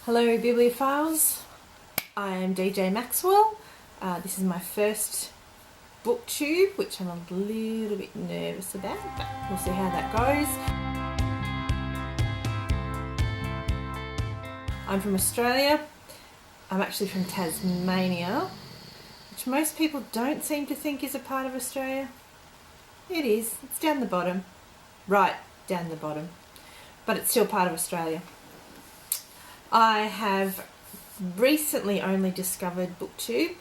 Hello bibliophiles, I am DJ Maxwell. This is my first booktube, which I'm a little bit nervous about, but we'll see how that goes. I'm from Australia. I'm actually from Tasmania, which most people don't seem to think is a part of Australia. It is, it's down the bottom, right down the bottom, but it's still part of Australia. I have recently only discovered Booktube.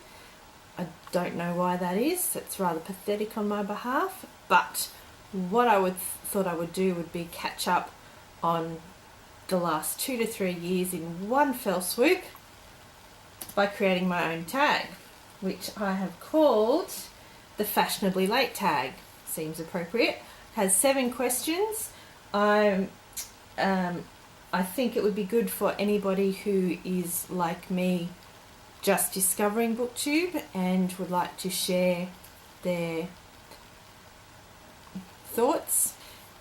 I don't know why that is. It's rather pathetic on my behalf, but what I thought I would do would be catch up on the last 2 to 3 years in one fell swoop by creating my own tag, which I have called the Fashionably Late Tag. Seems appropriate. It has 7 questions. I think it would be good for anybody who is like me, just discovering Booktube and would like to share their thoughts.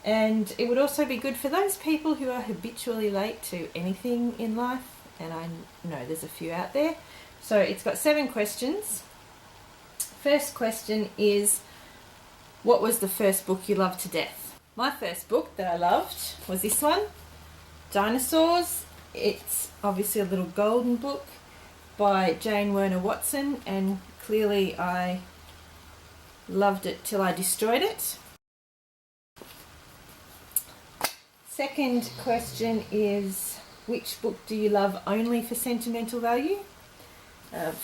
And it would also be good for those people who are habitually late to anything in life, and I know there's a few out there. So it's got 7 questions. First question is, what was the first book you loved to death? My first book that I loved was this one, Dinosaurs. It's obviously a little golden book by Werner Watson, and clearly I loved it till I destroyed it. Second question is, which book do you love only for sentimental value?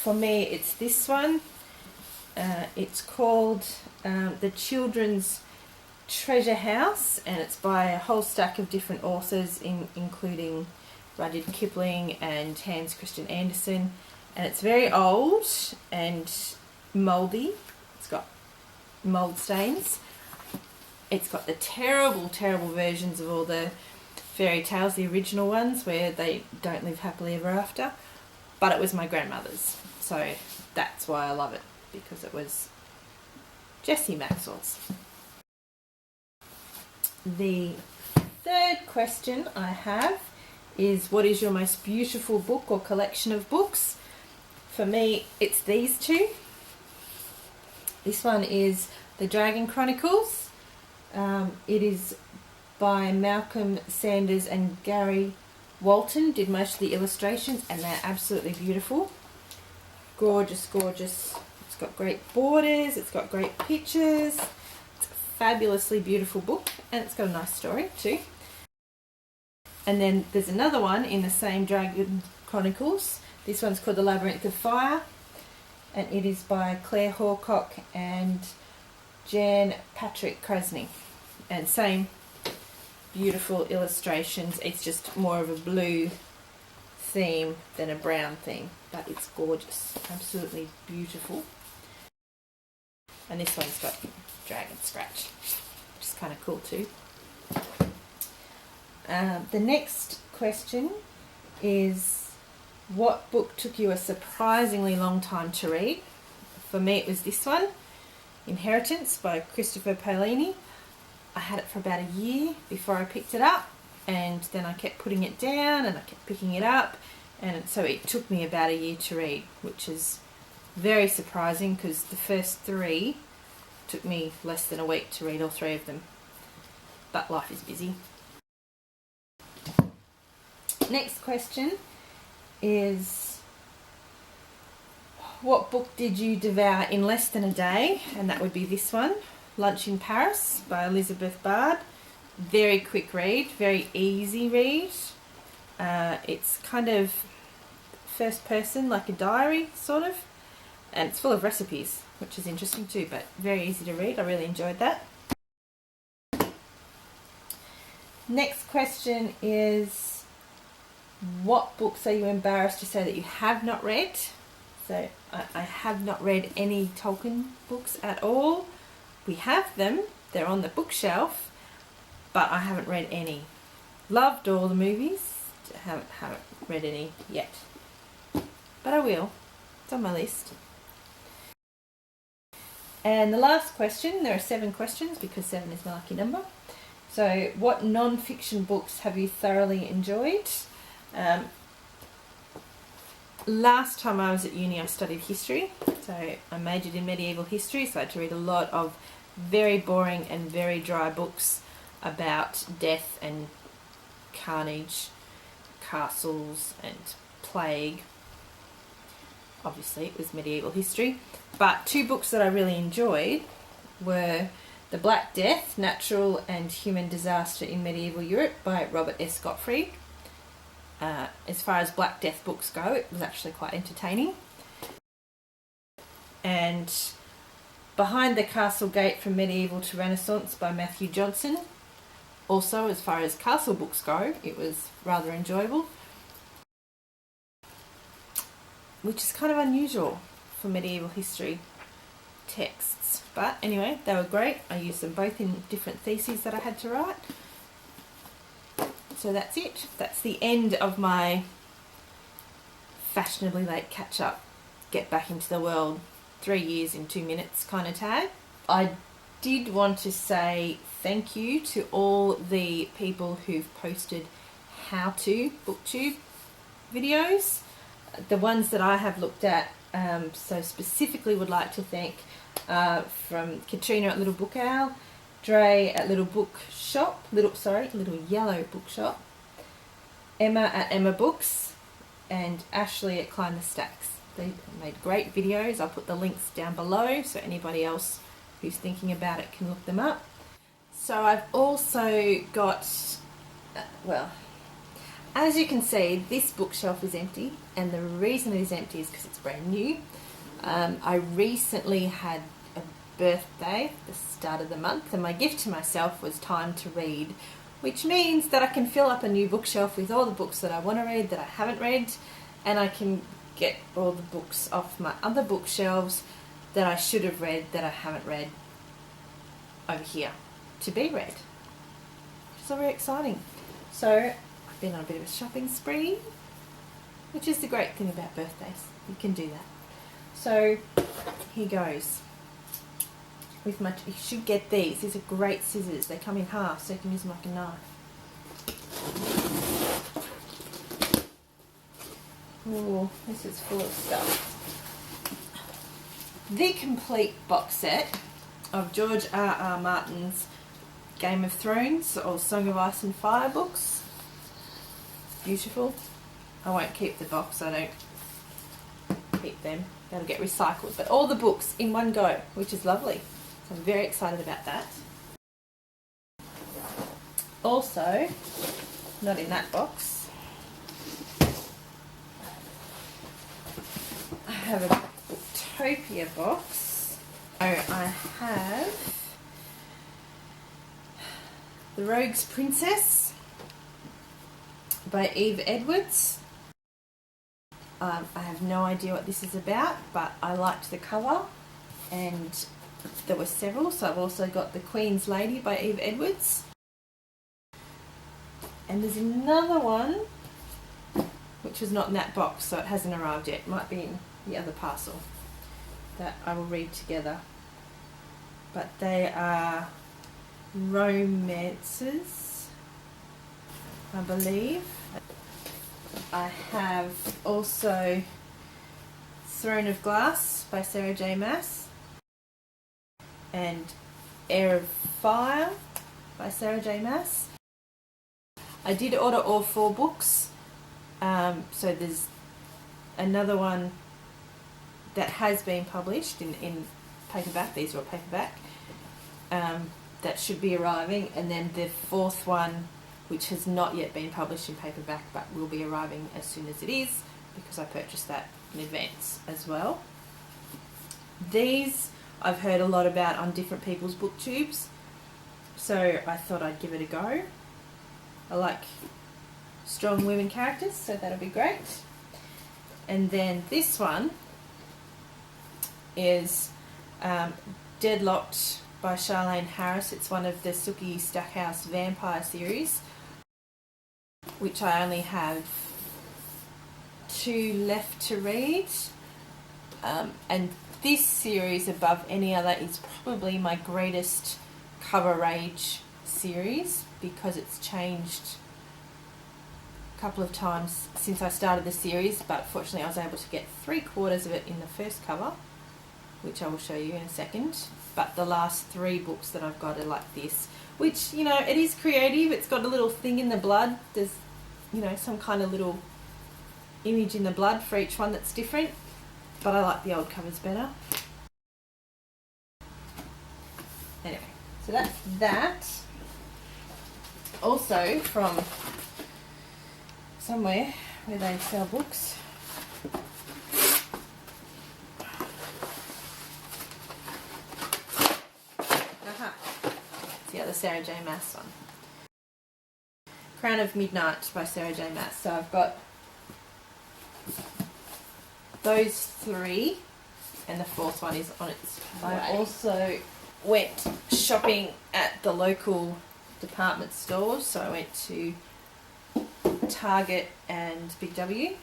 For me it's this one. It's called The Children's Treasure House, and it's by a whole stack of different authors, including Rudyard Kipling and Hans Christian Andersen, and it's very old and mouldy. It's got mould stains. It's got the terrible versions of all the fairy tales, the original ones where they don't live happily ever after, but it was my grandmother's, so that's why I love it, because it was Jessie Maxwell's. The third question I have is, what is your most beautiful book or collection of books? For me, it's these two. This one is The Dragon Chronicles. It is by Malcolm Sanders and Gary Walton, did most of the illustrations, and they're absolutely beautiful. Gorgeous, gorgeous. It's got great borders, it's got great pictures. Fabulously beautiful book, and it's got a nice story too. And then there's another one in the same Dragon Chronicles. This one's called The Labyrinth of Fire, and it is by Claire Hawcock and Jan Patrick Krasny, and same beautiful illustrations. It's just more of a blue theme than a brown theme, but it's gorgeous, absolutely beautiful. And this one's got dragon scratch, which is kind of cool too. The next question is, what book took you a surprisingly long time to read? For me it was this one, Inheritance by Christopher Paolini. I had it for about a year before I picked it up, and then I kept putting it down and I kept picking it up, and so it took me about a year to read, which is very surprising because the first 3 took me less than a week to read all 3 of them, but life is busy. Next question is, what book did you devour in less than a day? And that would be this one, Lunch in Paris by Elizabeth Bard. Very quick read, very easy read. It's kind of first person, like a diary sort of, and it's full of recipes, which is interesting too, but very easy to read. I really enjoyed that. Next question is, what books are you embarrassed to say that you have not read? So I have not read any Tolkien books at all. We have them, they're on the bookshelf, but I haven't read any. Loved all the movies, haven't read any yet, but I will. It's on my list. And the last question, there are 7 questions because 7 is my lucky number. So what non-fiction books have you thoroughly enjoyed? last time I was at uni I studied history, so I majored in medieval history, so I had to read a lot of very boring and very dry books about death and carnage, castles and plague. Obviously it was medieval history, but two books that I really enjoyed were The Black Death, Natural and Human Disaster in Medieval Europe by Robert S. Gottfried. As far as Black Death books go, it was actually quite entertaining. And Behind the Castle Gate from Medieval to Renaissance by Matthew Johnson. Also, as far as castle books go, it was rather enjoyable, which is kind of unusual for medieval history texts. But anyway, they were great. I used them both in different theses that I had to write. So that's it. That's the end of my fashionably late catch-up, get back into the world, 3 years in 2 minutes kind of tag. I did want to say thank you to all the people who've posted how-to Booktube videos. The ones that I have looked at, so specifically would like to thank from Katrina at Little Book Owl, Dre at Little Yellow Bookshop, Emma at Emma Books, and Ashley at Climb the Stacks. They made great videos. I'll put the links down below so anybody else who's thinking about it can look them up. So I've also got, well, as you can see, this bookshelf is empty, and the reason it is empty is because it's brand new. I recently had a birthday at the start of the month, and my gift to myself was time to read, which means that I can fill up a new bookshelf with all the books that I want to read that I haven't read, and I can get all the books off my other bookshelves that I should have read that I haven't read over here to be read, which is all very exciting. So been on a bit of a shopping spree, which is the great thing about birthdays. You can do that. So here goes. You should get these. These are great scissors. They come in half, so you can use them like a knife. Oh, this is full of stuff. The complete box set of George R.R. Martin's Game of Thrones or Song of Ice and Fire books. Beautiful. I won't keep the box, I don't keep them. They'll get recycled. But all the books in one go, which is lovely. So I'm very excited about that. Also, not in that box, I have a Booktopia box. So I have The Rogue's Princess by Eve Edwards. I have no idea what this is about, but I liked the cover, and there were several, so I've also got The Queen's Lady by Eve Edwards. And there's another one which is not in that box, so it hasn't arrived yet. It might be in the other parcel that I will read together. But they are romances, I believe. I have also Throne of Glass by Sarah J. Maas and Heir of Fire by Sarah J. Maas. I did order all 4 books, so there's another one that has been published in paperback. These are all paperback, that should be arriving, and then the 4th one, which has not yet been published in paperback but will be arriving as soon as it is, because I purchased that in advance as well. These I've heard a lot about on different people's booktubes, so I thought I'd give it a go. I like strong women characters, so that'll be great. And then this one is Deadlocked by Charlene Harris. It's one of the Sookie Stackhouse vampire series, which I only have 2 left to read. And this series, above any other, is probably my greatest cover age series, because it's changed couple of times since I started the series, but fortunately I was able to get 3/4 of it in the first cover, which I will show you in a second. But the last 3 books that I've got are like this, which, you know, it is creative. It's got a little thing in the blood. There's, you know, some kind of little image in the blood for each one that's different, but I like the old covers better. Anyway, so that's that. Also from somewhere where they sell books, it's the other Sarah J Maas one, Crown of Midnight by Sarah J Maas. So I've got those 3, and the 4th one is on its way. I also went shopping at the local department stores, so I went to Target and Big W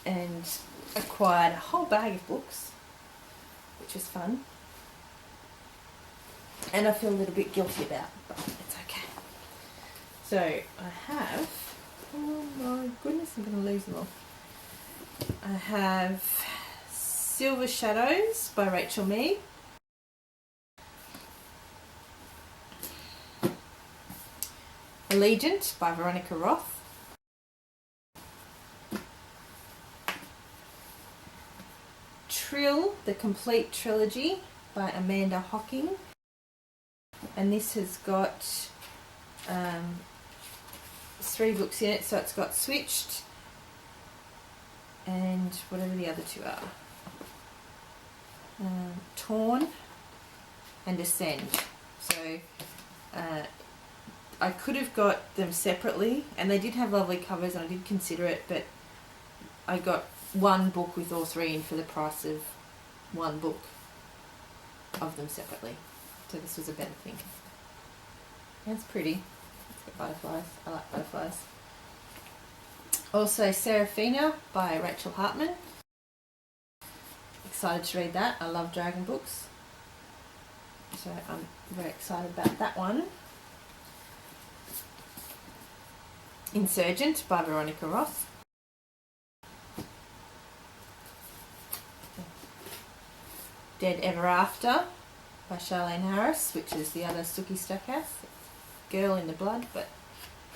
and acquired a whole bag of books, which was fun, and I feel a little bit guilty about, but it's okay. So I have, oh my goodness, I'm going to lose them all. I have Silver Shadows by Rachel Mead, Allegiant by Veronica Roth, Trill, the Complete Trilogy by Amanda Hocking, and this has got 3 books in it, so it's got Switched and whatever the other 2 are, Torn and Ascend. So I could have got them separately, and they did have lovely covers, and I did consider it, but I got one book with all 3 in for the price of one book of them separately. So this was a better thing. That's pretty. It's got butterflies. I like butterflies. Also Seraphina by Rachel Hartman. Excited to read that. I love dragon books, so I'm very excited about that one. Insurgent by Veronica Roth. Dead Ever After by Charlene Harris, which is the other Sookie Stackhouse. Girl in the Blood, but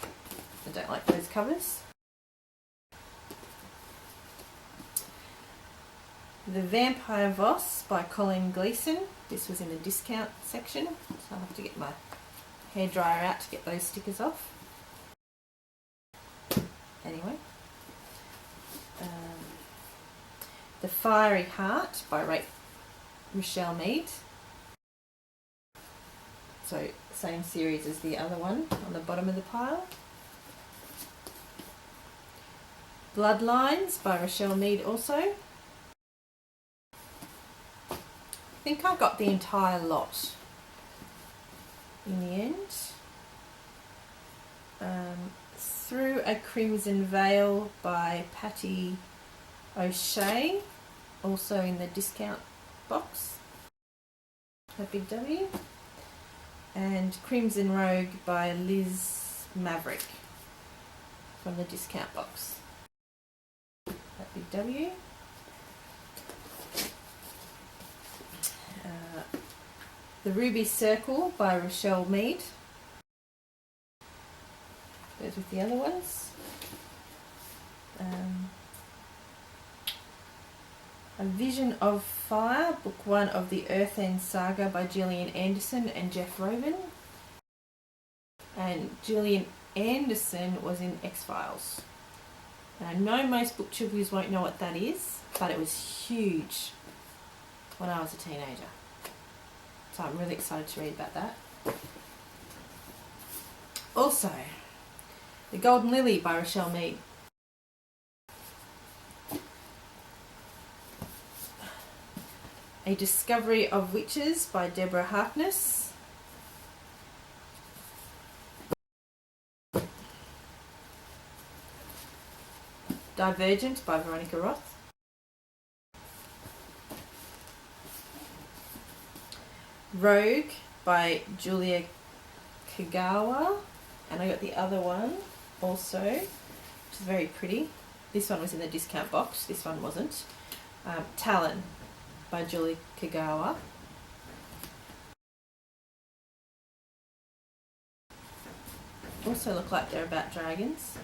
I don't like those covers. The Vampire Voss by Colleen Gleeson. This was in the discount section, so I'll have to get my hairdryer out to get those stickers off. Anyway, The Fiery Heart by Rochelle Mead. So same series as the other one on the bottom of the pile. Bloodlines by Rochelle Mead also. I think I got the entire lot in the end. Through a Crimson Veil by Patty O'Shea, also in the discount box at Big W. And Crimson Rogue by Liz Maverick from the discount box at Big W. The Ruby Circle by Rochelle Mead. Goes with the other ones. A Vision of Fire, Book 1 of the Earth End Saga by Gillian Anderson and Jeff Robin. And Gillian Anderson was in X-Files. And I know most booktubers won't know what that is, but it was huge when I was a teenager. So I'm really excited to read about that. Also, The Golden Lily by Rochelle Mead. A Discovery of Witches by Deborah Harkness. Divergent by Veronica Roth. Rogue by Julia Kagawa. And I got the other one also very pretty. This one was in the discount box, this one wasn't. Talon by Julie Kagawa. Also look like they're about dragons,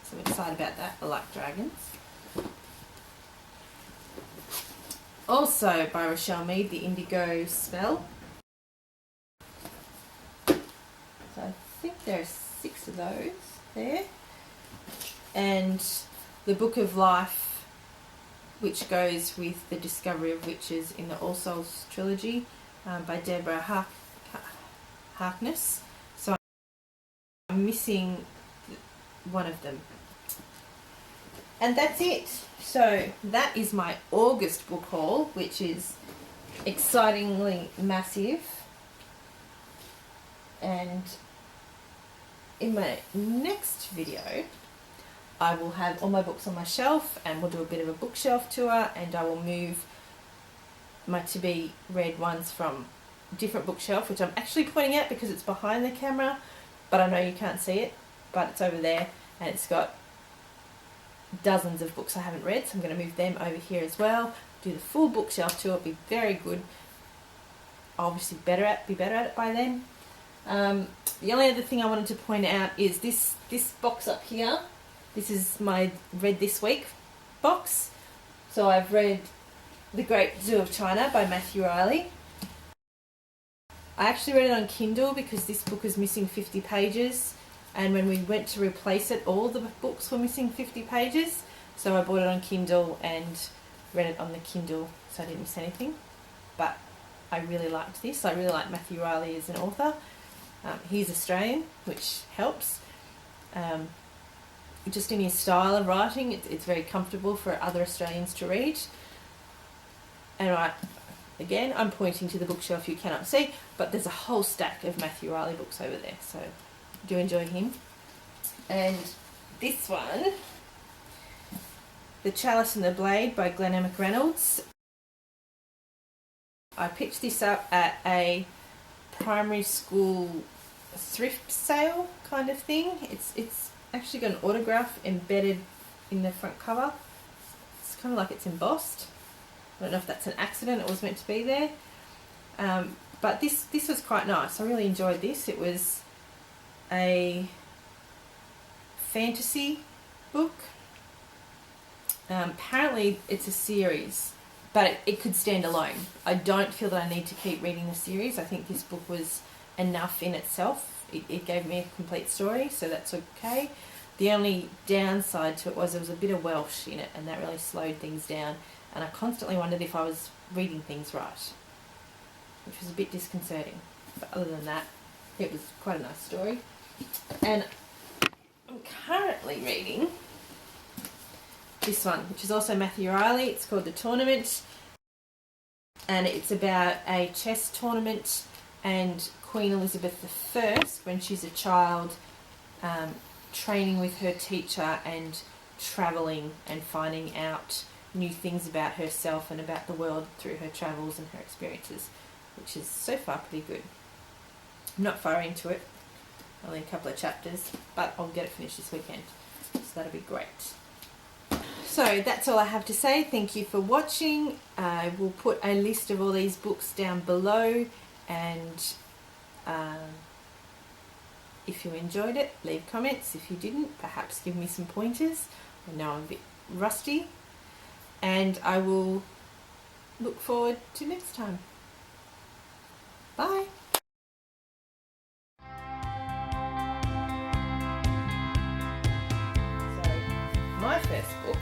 so I'm excited about that. I like dragons. Also by Rochelle Mead, The Indigo Spell. So I think there are 6 of those there. And The Book of Life, which goes with The Discovery of Witches in the All Souls trilogy, by Deborah Harkness. So I'm missing one of them. And that's it. So that is my August book haul, which is excitingly massive. And in my next video, I will have all my books on my shelf, and we'll do a bit of a bookshelf tour, and I will move my to-be read ones from a different bookshelf, which I'm actually pointing out because it's behind the camera, but I know you can't see it, but it's over there, and it's got dozens of books I haven't read, so I'm going to move them over here as well. Do the full bookshelf tour. It'll be very good. I'll obviously be better at it by then. The only other thing I wanted to point out is this box up here. This is my Read This Week box. So I've read The Great Zoo of China by Matthew Riley. I actually read it on Kindle because this book is missing 50 pages, and when we went to replace it, all the books were missing 50 pages, so I bought it on Kindle and read it on the Kindle, so I didn't miss anything. But I really liked this. I really like Matthew Riley as an author. He's Australian, which helps. Just in his style of writing, it's very comfortable for other Australians to read. And again, I'm pointing to the bookshelf you cannot see, but there's a whole stack of Matthew Riley books over there, so do enjoy him. And this one, The Chalice and the Blade by Glenna McReynolds. I picked this up at a primary school thrift sale kind of thing. It's actually got an autograph embedded in the front cover. It's kind of like it's embossed. I don't know if that's an accident, it was meant to be there. But this was quite nice. I really enjoyed this. It was a fantasy book. Apparently it's a series, but it could stand alone. I don't feel that I need to keep reading the series. I think this book was enough in itself. It gave me a complete story, so that's okay. The only downside to it was there was a bit of Welsh in it, and that really slowed things down, and I constantly wondered if I was reading things right, which was a bit disconcerting. But other than that, it was quite a nice story. And I'm currently reading this one, which is also Matthew Riley. It's called The Tournament, and it's about a chess tournament and Queen Elizabeth I, when she's a child, training with her teacher and travelling and finding out new things about herself and about the world through her travels and her experiences, which is so far pretty good. I'm not far into it, only a couple of chapters, but I'll get it finished this weekend, so that'll be great. So that's all I have to say. Thank you for watching. I will put a list of all these books down below, and if you enjoyed it, leave comments. If you didn't, perhaps give me some pointers. I know I'm a bit rusty, and I will look forward to next time. Bye. So, my first book.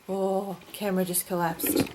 Oh, camera just collapsed.